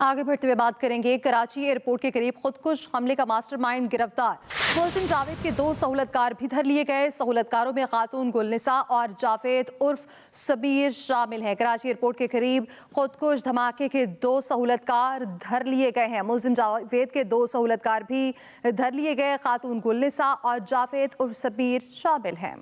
आगे बढ़ते हुए बात करेंगे। कराची एयरपोर्ट के करीब खुदकुश हमले का मास्टरमाइंड गिरफ्तार। मुलजिम जावेद के 2 सहूलतकार भी धर लिए गए। सहूलतकारों में खातून गुलनिसा और जावेद उर्फ सबीर शामिल हैं। कराची एयरपोर्ट के करीब खुदकुश धमाके के 2 सहूलतकार धर लिए गए हैं। मुलजिम जावेद के 2 सहूलतकार भी धर लिए गए। खातून गुलनिसा और जावेद उर्फ सबीर शामिल हैं।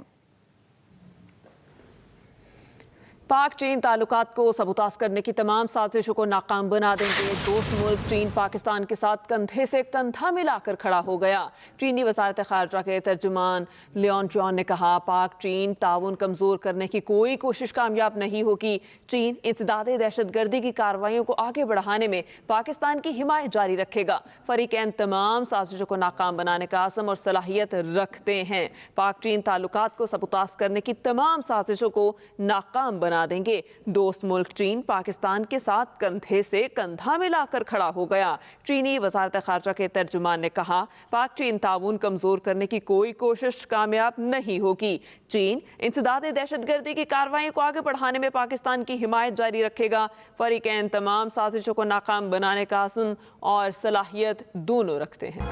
पाक चीन ताल्लुकात को सबूतास करने की तमाम साजिशों को नाकाम बना देंगे। दोस्त मुल्क चीन पाकिस्तान के साथ कंधे से कंधा मिलाकर खड़ा हो गया। चीनी वजारत खारजा के तर्जुमान लियोन जॉन ने कहा, पाक चीन ताउन कमज़ोर करने की कोई कोशिश कामयाब नहीं होगी। चीन इंसदाद दहशतगर्दी की कार्रवाइयों को आगे बढ़ाने में पाकिस्तान की हिमायत जारी रखेगा। फरीकैन तमाम साजिशों को नाकाम बनाने का अज़्म और सलाहियत रखते हैं। पाक चीन ताल्लुकात को सबूतास करने की तमाम साजिशों को नाकाम बना देंगे। दोस्त मुल्क चीन पाकिस्तान के साथ कंधे से कंधा मिलाकर खड़ा हो गया। चीनी वजारत खारजा के तर्जुमान ने कहा, पाक चीन ताउन कमजोर करने की कोई कोशिश कामयाब नहीं होगी। चीन इंसदाद दहशतगर्दी की कार्रवाई को आगे बढ़ाने में पाकिस्तान की हिमायत जारी रखेगा। फरीकैन तमाम साजिशों को नाकाम बनाने का अज़्म और सलाहियत दोनों रखते हैं।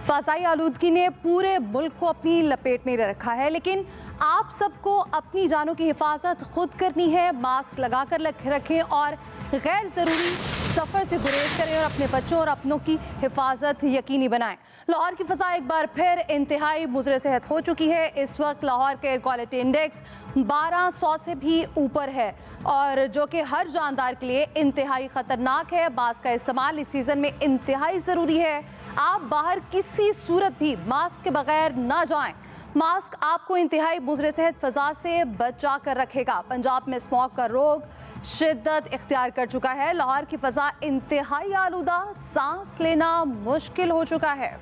फ़ज़ाई आलूदगी ने पूरे मुल्क को अपनी लपेट में रखा है, लेकिन आप सबको अपनी जानों की हिफाजत खुद करनी है। मास्क लगाकर रखें और गैर ज़रूरी सफ़र से गुरेज करें और अपने बच्चों और अपनों की हिफाजत यकीनी बनाएं। लाहौर की फ़ज़ा एक बार फिर इंतहाई मुज़र सेहत हो चुकी है। इस वक्त लाहौर के एयर क्वालिटी इंडेक्स 1200 से भी ऊपर है, और जो कि हर जानदार के लिए इंतहाई ख़तरनाक है। मास्क का इस्तेमाल इस सीज़न में इंतहाई ज़रूरी है। आप बाहर किसी सूरत भी मास्क के बगैर ना जाएं। मास्क आपको इंतहाई मुज़र सेहत फ़ज़ा से बचा कर रखेगा। पंजाब में स्मॉग का रोग शिद्दत इख्तियार कर चुका है। लाहौर की फ़ज़ा इंतहाई आलूदा, सांस लेना मुश्किल हो चुका है।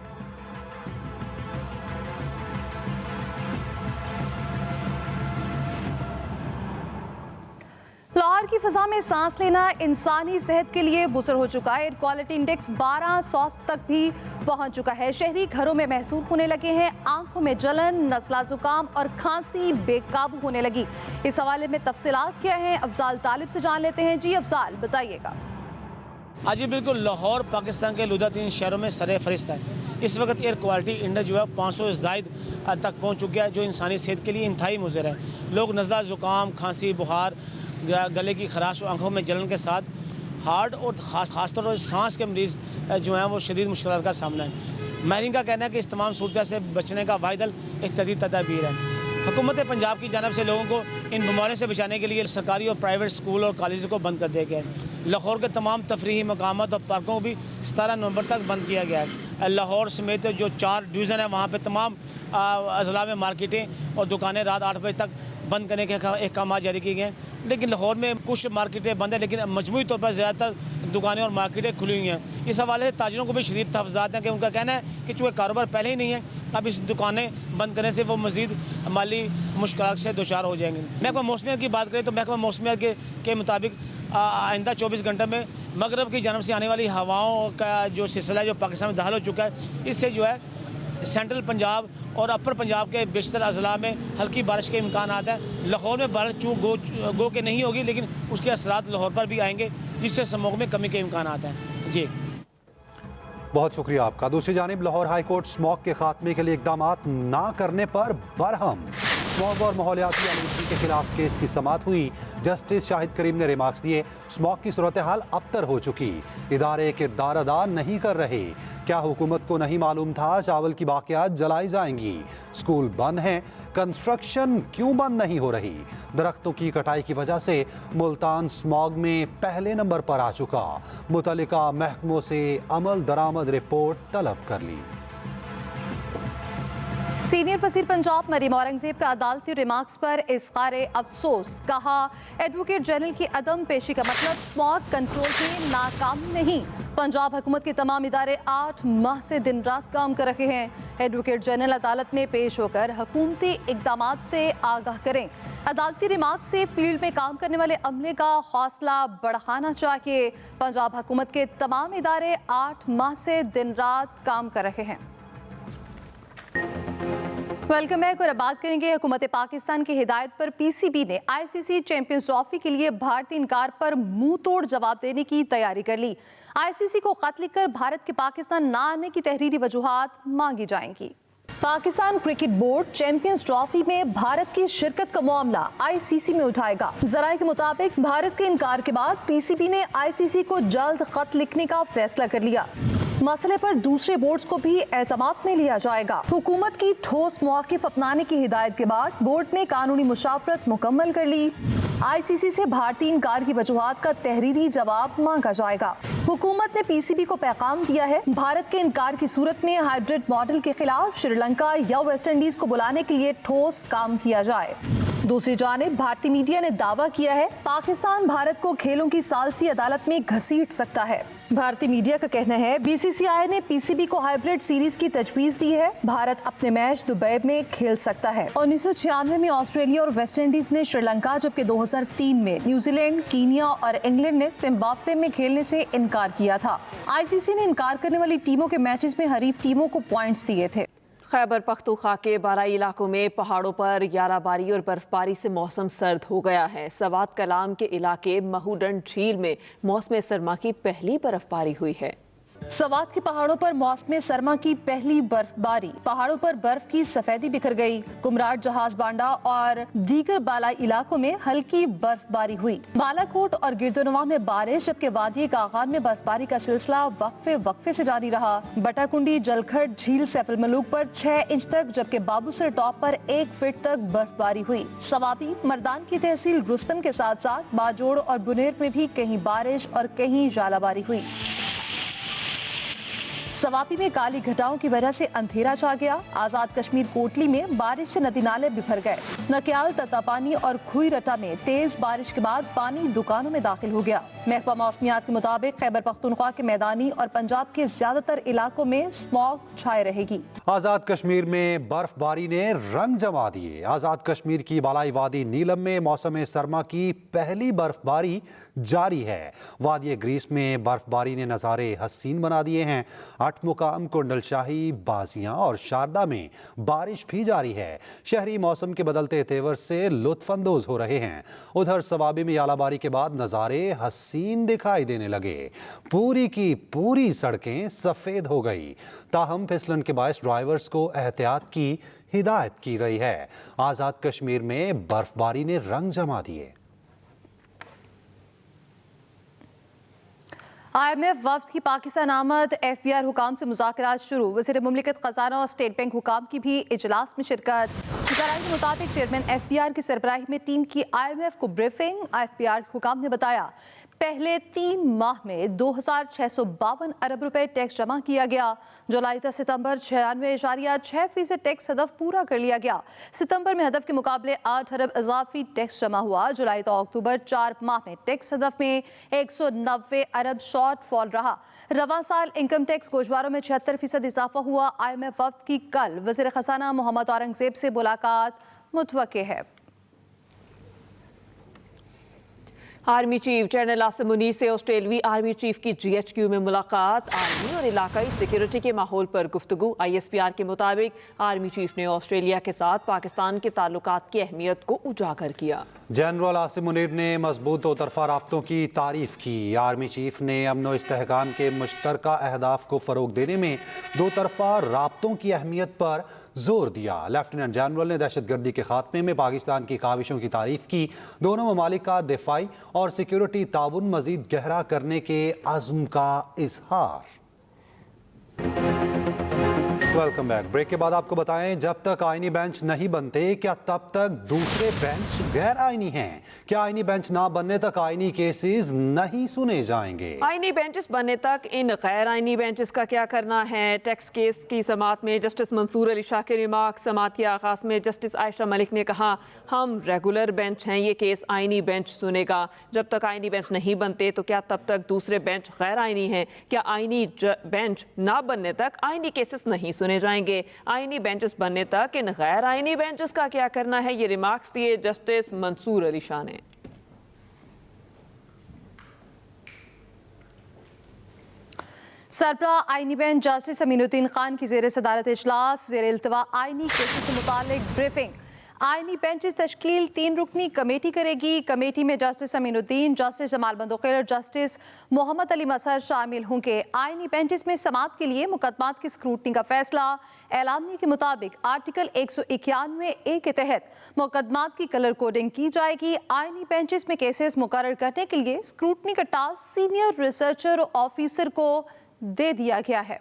लाहौर की फ़ज़ा में सांस लेना इंसानी सेहत के लिए मुज़र हो चुका है। एयर क्वालिटी इंडेक्स 1200 तक भी पहुंच चुका है। शहरी घरों में महसूस होने लगे हैं आंखों में जलन, नज़ला ज़ुकाम और खांसी बेकाबू होने लगी। इस हवाले में तफसीलात क्या हैं, अफजाल तालिब से जान लेते हैं। जी अफजाल, बताइएगा। हाँ जी बिल्कुल, लाहौर पाकिस्तान के लुदा 3 शहरों में सरे फरिश्त है। इस वक्त एयर क्वालिटी इंडेक्स जो है 500 से ज़ायद तक पहुँच चुका है, जो इंसानी सेहत के लिए इंतहाई मुज़र है। लोग नज़ला ज़ुकाम, खांसी, बुखार, गले की खराश और आंखों में जलन के साथ हार्ट और ख़ासतौर पर सांस के मरीज़ जो हैं वो शदीद मुश्किलात का सामना है। माहिरीन का कहना है कि इस तमाम सूरत से बचने का वाहिदल इख्तियारी तदाबीर है। हुकूमत पंजाब की जानिब से लोगों को इन बीमारियों से बचाने के लिए सरकारी और प्राइवेट स्कूल और कॉलेज को बंद कर दिया गया है। लाहौर के तमाम तफरीही मकामात और पार्कों को भी 17 नवंबर तक बंद किया गया है। लाहौर समेत जो 4 डिवीज़न है वहाँ पर तमाम अजला में मार्केटें और दुकानें रात 8 बजे तक बंद करने के अहकाम जारी किए गए हैं। लेकिन लाहौर में कुछ मार्केटें बंद हैं, लेकिन मजमूई तौर पर ज़्यादातर दुकानें और मार्केटें खुली हुई हैं। इस हवाले से ताजिरों को भी शदीद तहफ़्फ़ुज़ात हैं कि उनका कहना है कि चूँकि कारोबार पहले ही नहीं है, अब इस दुकानें बंद करने से वो मज़ीद माली मुश्किलात से दो-चार हो जाएंगे। महकमा मौसमियात की बात करें तो महकमा मौसमियात के मुताबिक आइंदा 24 घंटे में मगरब की जानब से आने वाली हवाओं का जो सिलसिला है जो पाकिस्तान में दाखिल हो चुका है, इससे जो है सेंट्रल पंजाब और अपर पंजाब के बेशतर अजला में हल्की बारिश के इम्कान हैं। लाहौर में बारिश गो के नहीं होगी, लेकिन उसके असरात लाहौर पर भी आएंगे, जिससे स्मॉग में कमी के इम्कान हैं। जी बहुत शुक्रिया आपका। दूसरी जानिब लाहौर हाई कोर्ट स्मॉग के खात्मे के लिए इकदामात ना करने पर बरहम। स्मॉग और माहौलियाती आलूदगी के खिलाफ केस की समाअत हुई। जस्टिस शाहिद करीम ने रिमार्क्स दिए, स्मॉग की सूरत हाल अबतर हो चुकी, इदारे किरदार अदा नहीं कर रहे। क्या हुकूमत को नहीं मालूम था चावल की बाकियात जलाई जाएंगी? स्कूल बंद हैं, कंस्ट्रक्शन क्यों बंद नहीं हो रही? दरख्तों की कटाई की वजह से मुल्तान स्मॉग में पहले नंबर पर आ चुका। मुतल्लिका महकमों से अमल दरामद रिपोर्ट तलब कर ली। सीनियर वज़ीर पंजाब मरीम औरंगज़ेब का अदालती रिमार्क्स पर इज़हार अफसोस। कहा, एडवोकेट जनरल की अदम पेशी का मतलब स्मॉग कंट्रोल में नाकाम नहीं। पंजाब हुकूमत के तमाम इदारे 8 माह से दिन रात काम कर रहे हैं। एडवोकेट जनरल अदालत में पेश होकर हुकूमती इक़दामात से आगाह करें। अदालती रिमार्क से फील्ड में काम करने वाले अमले का हौसला बढ़ाना चाहिए। पंजाब हुकूमत के तमाम इदारे 8 माह से दिन रात काम कर रहे हैं। Welcome back. और अब बात करेंगे हुकूमत पाकिस्तान की हिदायत पर पीसीबी ने आईसीसी चैंपियंस ट्रॉफी के लिए भारतीय इनकार पर मुंह तोड़ जवाब देने की तैयारी कर ली। आईसीसी को खत लिखकर भारत के पाकिस्तान न आने की तहरीरी वजूहात मांगी जाएंगी। Pakistan cricket board champions trophy में भारत की शिरकत का मामला आईसीसी में उठाएगा। जराये के मुताबिक भारत के इनकार के बाद पीसीबी ने आईसीसी को जल्द खत लिखने का फैसला कर लिया। मसले पर दूसरे बोर्ड्स को भी एतमाद में लिया जाएगा। हुकूमत की ठोस मौक़िफ़ अपनाने की हिदायत के बाद बोर्ड ने कानूनी मुशावरत मुकम्मल कर ली। आईसीसी से भारतीय इनकार की वजूहात का तहरीरी जवाब मांगा जाएगा। हुकूमत ने पीसीबी को पैगाम दिया है, भारत के इनकार की सूरत में हाइब्रिड मॉडल के खिलाफ श्रीलंका या वेस्ट इंडीज को बुलाने के लिए ठोस काम किया जाए। दूसरी जानिब भारतीय मीडिया ने दावा किया है पाकिस्तान भारत को खेलों की सालसी अदालत में घसीट सकता है। भारतीय मीडिया का कहना है बीसीसीआई ने पीसीबी को हाइब्रिड सीरीज की तजवीज़ दी है। भारत अपने मैच दुबई में खेल सकता है। 1996 में ऑस्ट्रेलिया और वेस्ट इंडीज ने श्रीलंका, जबकि 2003 में न्यूजीलैंड, कीनिया और इंग्लैंड ने जिम्बाब्वे में खेलने से इनकार किया था। आईसीसी ने इनकार करने वाली टीमों के मैचेस में हरीफ टीमों को पॉइंट्स दिए थे। खैबर पख्तूनख्वा के बालाई इलाकों में पहाड़ों पर याराबारी और बर्फबारी से मौसम सर्द हो गया है। सवात कलाम के इलाके महूडन झील में मौसम सरमा की पहली बर्फबारी हुई है। सवात के पहाड़ों पर मौसम सरमा की पहली बर्फबारी, पहाड़ों पर बर्फ की सफेदी बिखर गई। कुमराट, जहाज बांडा और दीगर बालाई इलाकों में हल्की बर्फबारी हुई। बालाकोट और गिरदोनवा में बारिश, जबकि वादी कागान में बर्फबारी का सिलसिला वक्फे से जारी रहा। बटाकुंडी, जलखट, झील सैफुल मलूक पर 6 इंच तक, जबकि बाबूसर टॉप पर 1 फीट तक बर्फबारी हुई। सवाबी, मर्दान की तहसील रुस्तम के साथ साथ बाजोड़ और बुनेर में भी कहीं बारिश और कहीं जालाबारी हुई। सवापी में काली घटाओं की वजह से अंधेरा छा गया। आजाद कश्मीर कोटली में बारिश से नदी नाले बिखर गए। नक्याल, ततापानी और खुई रटा में तेज बारिश के बाद पानी दुकानों में दाखिल हो गया। महकमा मौसमियात के मुताबिक खैबर पख्तूनख्वा के मैदानी और पंजाब के ज्यादातर इलाकों में स्मॉग छाए रहेगी। आजाद कश्मीर में बर्फबारी ने रंग जमा दिए। आजाद कश्मीर की बालाई वादी नीलम में मौसम सरमा की पहली बर्फबारी जारी है। वादी ग्रीस में बर्फबारी ने नज़ारे हसीन बना दिए हैं। 8 मुकाम, कुंडल शाही, बाजियां और शारदा में बारिश भी जारी है। शहरी मौसम के बदलते तेवर से लुत्फानंदोज हो रहे हैं। उधर सवाबी में यालाबारी के बाद नज़ारे हसीन दिखाई देने लगे। पूरी की पूरी सड़कें सफ़ेद हो गई। ताहम फिसलन के बायस ड्राइवर्स को एहतियात की हिदायत की गई है। आज़ाद कश्मीर में बर्फबारी ने रंग जमा दिए। IMF वफ्द की पाकिस्तान आमद, FBR हुकाम से मुज़ाकरात शुरू। वज़ीर मुमलिकत खजाना और स्टेट बैंक हुकाम की भी इजलास में शिरकत। ज़राए के मुताबिक चेयरमैन FBR की सरबराही में टीम की IMF को ब्रीफिंग। FBR हुकाम ने बताया पहले 3 माह में 2652 अरब रुपए टैक्स जमा किया गया। जुलाई से सितंबर 96.6% टैक्स हदफ पूरा कर लिया गया। सितंबर में हदफ के मुकाबले 8 अरब इजाफी टैक्स जमा हुआ। जुलाई तो अक्टूबर 4 माह में टैक्स हदफ में 190 अरब शॉर्ट फॉल रहा। रवा साल इनकम टैक्स गोशवारों में 76% इजाफा हुआ। IMF वफ्द की कल वज़ीर खजाना मोहम्मद औरंगजेब से मुलाकात मुतवक्के है। Army chief general Asim Munir से ऑस्ट्रेलवी आर्मी चीफ की GHQ में मुलाकात। आर्मी और इलाकाई सिक्योरिटी के माहौल पर गुफ्तगू। ISPR के मुताबिक आर्मी चीफ ने ऑस्ट्रेलिया के साथ पाकिस्तान के ताल्लुकात की अहमियत को उजागर किया। जनरल आसिम मुनीर ने मजबूत दो तरफा राब्तों की तारीफ की। आर्मी चीफ ने अमन व इस्तेहकाम के मुश्तरका अहदाफ को फ़रोग देने में दो तरफा राब्तों की अहमियत पर जोर दिया। लेफ्टिनेंट जनरल ने दहशतगर्दी के खात्मे में पाकिस्तान की काविशों की तारीफ की। दोनों ममालिक का दिफाई और सिक्योरिटी ताउन मजीद गहरा करने के अज़्म का इजहार। Welcome back. ब्रेक के बाद आपको बताएं, जब तक आईनी बेंच नहीं बनते क्या तब तक दूसरे बेंच गैर आईनी हैं? क्या आईनी बेंच ना बनने तक आईनी केसेस नहीं सुने जाएंगे? आईनी बेंचेस बनने तक इन गैर आईनी बेंचेस का क्या करना है? टैक्स केस की समात में जस्टिस मंसूर अली शाह के रिमार्क। समात के आगाज में जस्टिस आयशा मलिक ने कहा, हम रेगुलर बेंच हैं, ये केस आईनी बेंच सुनेगा। जब तक आईनी बेंच नहीं बनते तो क्या तब तक दूसरे बेंच गैर आईनी हैं? क्या आईनी बेंच ना बनने तक आईनी केसेस नहीं सुने जाएंगे? आईनी बेंचेस बनने तक इन गैर आईनी बेंचेस का क्या करना है? ये रिमार्क्स दिए जस्टिस मंसूर अली शाह ने। सरबराह आईनी बेंच जस्टिस अमीनुद्दीन खान की ज़ेर सदारत इजलास ज़ेर इल्तवा आईनी केसेस से मुतालिक ब्रीफिंग। आईनी बेंचेस तश्कील 3 रुकनी कमेटी करेगी। कमेटी में जस्टिस अमीनुद्दीन, जस्टिस जमाल बंदोखेर और जस्टिस मोहम्मद अली मसहर शामिल होंगे। आईनी बेंचेस में समाअत के लिए मुकदमात की स्क्रूटनी का फैसला। एलामिया के मुताबिक आर्टिकल 191A के तहत मुकदमात की कलर कोडिंग की जाएगी। आईनी बेंचेस में केसेस मुकर्रर करने के लिए स्क्रूटनी का टास्क सीनियर रिसर्चर ऑफिसर को दे दिया गया है।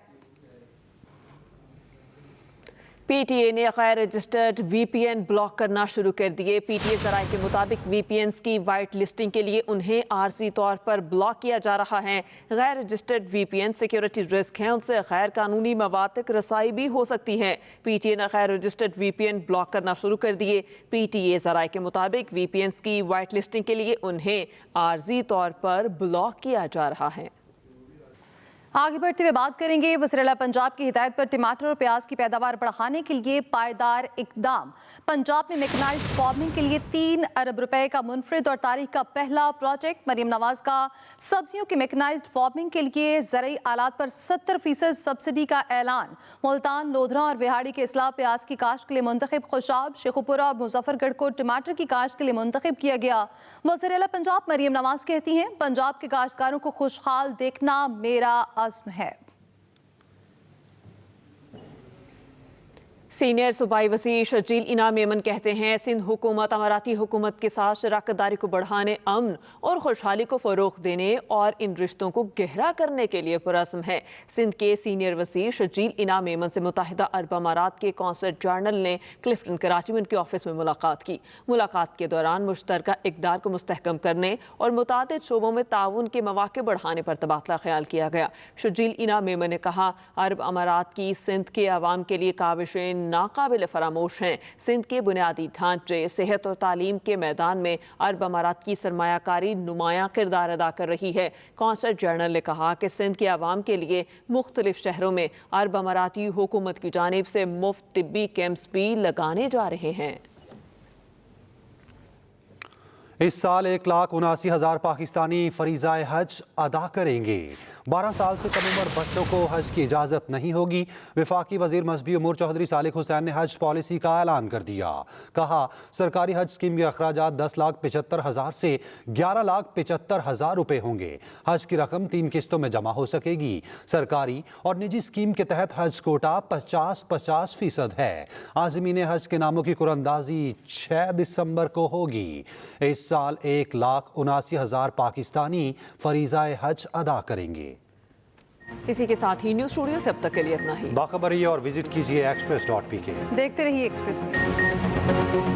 पीटीए ने गैर रजिस्टर्ड वीपीएन ब्लॉक करना शुरू कर दिए। पीटीए ज़राए के मुताबिक वीपीएन्स की वाइट लिस्टिंग के लिए उन्हें आर्जी तौर पर ब्लॉक किया जा रहा है। गैर रजिस्टर्ड वीपीएन सिक्योरिटी रिस्क हैं, उनसे गैर कानूनी मवाद तक रसाई भी हो सकती है। पीटीए ने गैर रजिस्टर्ड वीपीएन ब्लॉक करना शुरू कर दिए। पीटीए ज़राए के मुताबिक वीपीएन्स की वाइट लिस्टिंग के लिए उन्हें आर्जी तौर पर ब्लॉक किया जा रहा है। आगे बढ़ते हुए बात करेंगे वज़ीर-ए-आला पंजाब की हिदायत पर टमाटर और प्याज की पैदावार बढ़ाने के लिए पायदार इक़दाम। पंजाब में मैकेनाइज्ड फार्मिंग के लिए 3 अरब रुपए का मुनफरिद और तारीख का पहला प्रोजेक्ट। मरीम नवाज का सब्जियों की मैकेनाइज्ड फार्मिंग के लिए ज़रूरी आलात पर 70% सब्सिडी का ऐलान। मुल्तान, लोधरा और विहाड़ी के इसलाह प्याज की काश्त के लिए मुंतखब खुशाब। शेखुपुरा और मुजफ्फरगढ़ को टमाटर की काश्त के लिए मुंतखब किया गया। वज़ीर-ए-आला पंजाब मरीम नवाज कहती हैं, पंजाब के काश्तकारों को खुशहाल देखना मेरा आज़्म है। सीनियर सूबाई वज़ीर शर्जील इनाम मेमन कहते हैं, सिंध हुकूमत अमाराती हुकूमत के साथ शराकतदारी को बढ़ाने, अमन और खुशहाली को फ़रोग़ देने और इन रिश्तों को गहरा करने के लिए पुरअज़्म है। सिंध के सीनियर वज़ीर शर्जील इनाम मेमन से मुत्तहिदा अरब अमारात के कौंसल जनरल ने क्लिफ्टन कराची में उनके ऑफिस में मुलाकात की। मुलाकात के दौरान मुश्तरका इक़दार को मुस्तहकम करने और मुतादिद शोबों में ताउन के मौक़े बढ़ाने पर तबादला ख्याल किया गया। शर्जील इनाम मेमन ने कहा, अरब अमारात की सिंध के अवाम के लिए काविशें नाकाबिल फरामोश हैं। सिंध के बुनियादी ढांचे, सेहत और तालीम के मैदान में अरब अमारात की सरमायाकारी नुमायां किरदार अदा कर रही है। कौंसल जनरल ने कहा कि सिंध के अवाम के लिए मुख्तलिफ शहरों में अरब अमाराती हुकूमत की जानिब से मुफ्त तिब्बी कैंप्स भी लगाने जा रहे हैं। इस साल 1,79,000 पाकिस्तानी फरीज़ाए हज अदा करेंगे। 12 साल से कम उम्र बच्चों को हज की इजाज़त नहीं होगी। वफाकी वज़ीर मज़हबी उमूर चौधरी सालिक हुसैन ने हज पॉलिसी का ऐलान कर दिया। कहा, सरकारी हज स्कीम के अखराजात 10,75,000 से 11,75,000 रुपये होंगे। हज की रकम 3 किस्तों में जमा हो सकेगी। सरकारी और निजी स्कीम के तहत हज कोटा 50-50% है। आज़मीन हज के नामों की कुरानंदाजी 6 दिसंबर को होगी। इस साल 1,79,000 पाकिस्तानी फरीज़ाए हज अदा करेंगे। इसी के साथ ही न्यूज़ स्टूडियो से अब तक के लिए इतना ही। बाखबर रहिए और विजिट कीजिए express.pk। देखते रहिए एक्सप्रेस न्यूज़।